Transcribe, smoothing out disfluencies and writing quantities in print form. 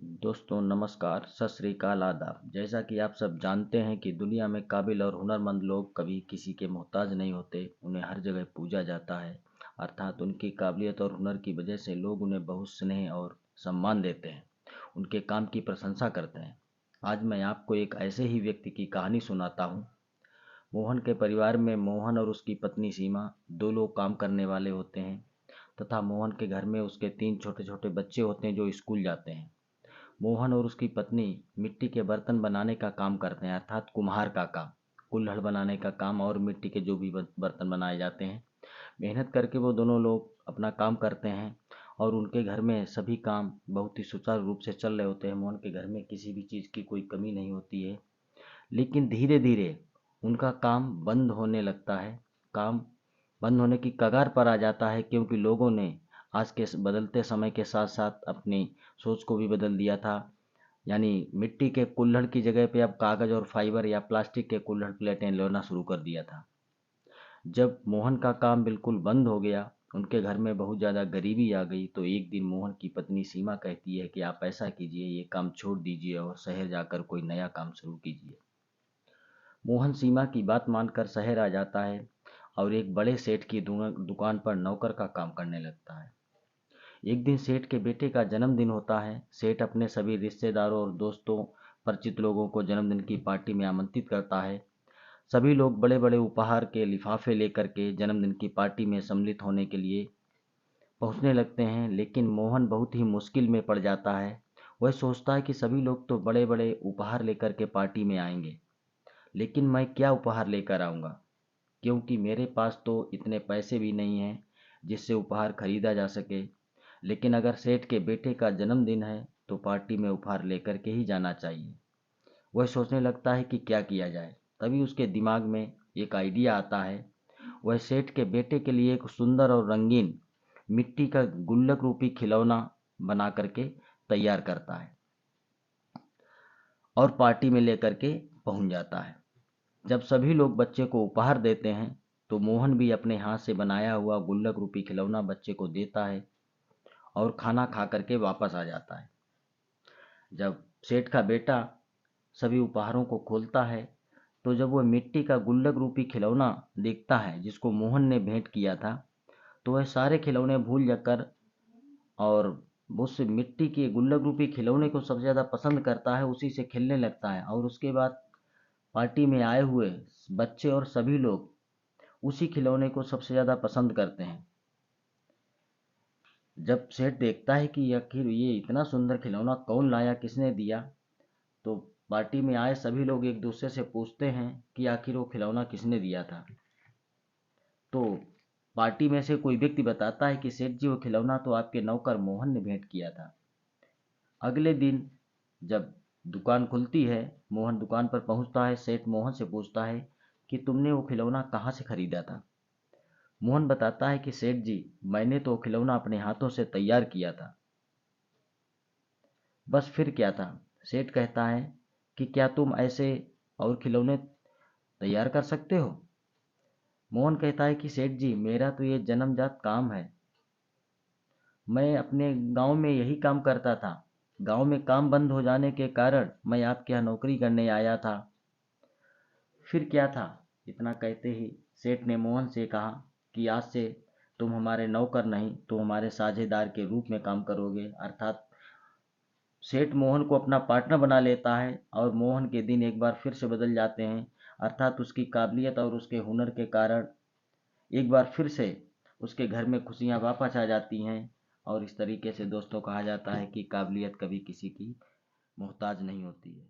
दोस्तों नमस्कार, सत श्री अकाल, आदाब। जैसा कि आप सब जानते हैं कि दुनिया में काबिल और हुनरमंद लोग कभी किसी के मोहताज नहीं होते, उन्हें हर जगह पूजा जाता है। अर्थात उनकी काबिलियत और हुनर की वजह से लोग उन्हें बहुत स्नेह और सम्मान देते हैं, उनके काम की प्रशंसा करते हैं। आज मैं आपको एक ऐसे ही व्यक्ति की कहानी सुनाता हूँ। मोहन के परिवार में मोहन और उसकी पत्नी सीमा दो लोग काम करने वाले होते हैं तथा मोहन के घर में उसके 3 छोटे छोटे बच्चे होते हैं जो स्कूल जाते हैं। मोहन और उसकी पत्नी मिट्टी के बर्तन बनाने का काम करते हैं, अर्थात कुम्हार का काम, कुल्हड़ बनाने का काम और मिट्टी के जो भी बर्तन बनाए जाते हैं। मेहनत करके वो दोनों लोग अपना काम करते हैं और उनके घर में सभी काम बहुत ही सुचारू रूप से चल रहे होते हैं। मोहन के घर में किसी भी चीज़ की कोई कमी नहीं होती है। लेकिन धीरे धीरे उनका काम बंद होने लगता है। काम बंद होने की कगार पर आ जाता है, क्योंकि लोगों ने आज के बदलते समय के साथ साथ अपनी सोच को भी बदल दिया था। यानी मिट्टी के कुल्हड़ की जगह पे अब कागज़ और फाइबर या प्लास्टिक के कुल्हड़ प्लेटें लेना शुरू कर दिया था। जब मोहन का काम बिल्कुल बंद हो गया, उनके घर में बहुत ज़्यादा गरीबी आ गई, तो एक दिन मोहन की पत्नी सीमा कहती है कि आप ऐसा कीजिए, ये काम छोड़ दीजिए और शहर जाकर कोई नया काम शुरू कीजिए। मोहन सीमा की बात मानकर शहर आ जाता है और एक बड़े सेठ की दुकान पर नौकर का काम करने लगता है। एक दिन सेठ के बेटे का जन्मदिन होता है। सेठ अपने सभी रिश्तेदारों और दोस्तों, परिचित लोगों को जन्मदिन की पार्टी में आमंत्रित करता है। सभी लोग बड़े बड़े उपहार के लिफाफे लेकर के जन्मदिन की पार्टी में सम्मिलित होने के लिए पहुंचने लगते हैं, लेकिन मोहन बहुत ही मुश्किल में पड़ जाता है। वह सोचता है कि सभी लोग तो बड़े बड़े उपहार लेकर के पार्टी में आएंगे, लेकिन मैं क्या उपहार लेकर आऊँगा, क्योंकि मेरे पास तो इतने पैसे भी नहीं हैं जिससे उपहार खरीदा जा सके। लेकिन अगर सेठ के बेटे का जन्मदिन है तो पार्टी में उपहार लेकर के ही जाना चाहिए। वह सोचने लगता है कि क्या किया जाए। तभी उसके दिमाग में एक आइडिया आता है। वह सेठ के बेटे के लिए एक सुंदर और रंगीन मिट्टी का गुल्लक रूपी खिलौना बना करके तैयार करता है और पार्टी में लेकर के पहुंच जाता है। जब सभी लोग बच्चे को उपहार देते हैं तो मोहन भी अपने हाथ से बनाया हुआ गुल्लक रूपी खिलौना बच्चे को देता है और खाना खा करके वापस आ जाता है। जब सेठ का बेटा सभी उपहारों को खोलता है तो जब वह मिट्टी का गुल्लक रूपी खिलौना देखता है जिसको मोहन ने भेंट किया था, तो वह सारे खिलौने भूल जाकर और उस मिट्टी के गुल्लक रूपी खिलौने को सबसे ज़्यादा पसंद करता है, उसी से खेलने लगता है। और उसके बाद पार्टी में आए हुए बच्चे और सभी लोग उसी खिलौने को सबसे ज़्यादा पसंद करते हैं। जब सेठ देखता है कि आखिर ये इतना सुंदर खिलौना कौन लाया, किसने दिया, तो पार्टी में आए सभी लोग एक दूसरे से पूछते हैं कि आखिर वो खिलौना किसने दिया था। तो पार्टी में से कोई व्यक्ति बताता है कि सेठ जी, वो खिलौना तो आपके नौकर मोहन ने भेंट किया था। अगले दिन जब दुकान खुलती है, मोहन दुकान पर पहुंचता है। सेठ मोहन से पूछता है कि तुमने वो खिलौना कहाँ से खरीदा था। मोहन बताता है कि सेठ जी, मैंने तो वो खिलौना अपने हाथों से तैयार किया था। बस फिर क्या था। सेठ कहता है कि क्या तुम ऐसे और खिलौने तैयार कर सकते हो। मोहन कहता है कि सेठ जी, मेरा तो ये जन्मजात काम है, मैं अपने गांव में यही काम करता था। गांव में काम बंद हो जाने के कारण मैं आपके यहाँ नौकरी करने आया था। फिर क्या था। इतना कहते ही सेठ ने मोहन से कहा कि आज से तुम हमारे नौकर नहीं, तुम हमारे साझेदार के रूप में काम करोगे। अर्थात सेठ मोहन को अपना पार्टनर बना लेता है और मोहन के दिन एक बार फिर से बदल जाते हैं। अर्थात उसकी काबिलियत और उसके हुनर के कारण एक बार फिर से उसके घर में खुशियाँ वापस आ जाती हैं। और इस तरीके से दोस्तों कहा जाता है कि काबिलियत कभी किसी की मोहताज नहीं होती है।